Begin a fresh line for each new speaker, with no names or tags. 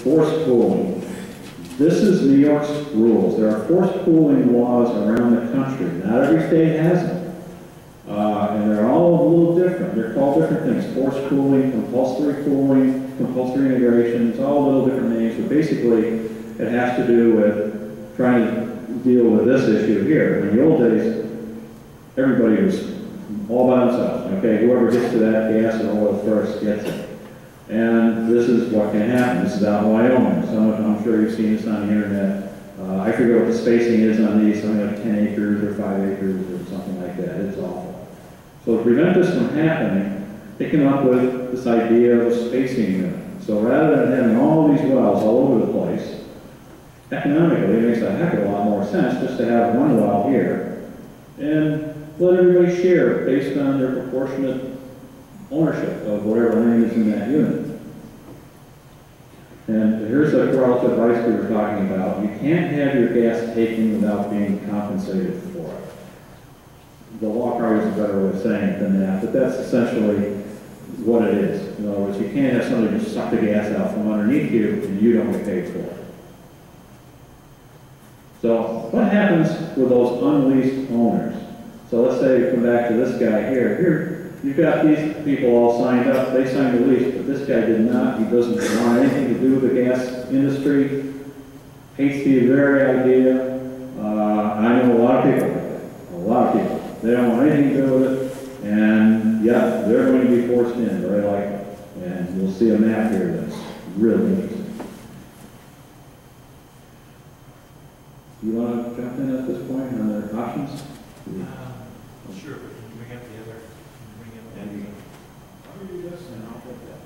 Forced pooling. This is New York's rules. There are forced pooling laws around the country. Not every state has them. And they're all a little different. They're called different things. Forced pooling, compulsory integration. It's all little different names, but basically it has to do with trying to deal with this issue here. In the old days, everybody was all by themselves. Okay, whoever gets to that gas or oil first gets it. And this is what can happen. This is out in Wyoming. I'm sure you've seen this on the internet. I forget what the spacing is on these, something like 10 acres or 5 acres or something like that. It's awful. So to prevent this from happening, they came up with this idea of a spacing unit. So rather than having all these wells all over the place, economically it makes a heck of a lot more sense just to have one well here and let everybody share based on their proportionate ownership of whatever land is in that unit. And here's the relative rights we were talking about. You can't have your gas taken without being compensated for it. The law probably is a better way of saying it than that, but that's essentially what it is. In other words, you can't have somebody just suck the gas out from underneath you and you don't get paid for it. So what happens with those unleased owners? So let's say you come back to this guy here. Here, you've got these people all signed up. They signed the lease, but this guy did not. He doesn't want anything to do with the gas industry. Hates the very idea. I know a lot of people like that. A lot of people. They don't want anything to do with it. And yeah, they're going to be forced in very likely. And you'll see a map here that's really interesting. Do you want to jump in at this point on the options?
Sure, but can you bring up the other?
I'll do this and I'll put that.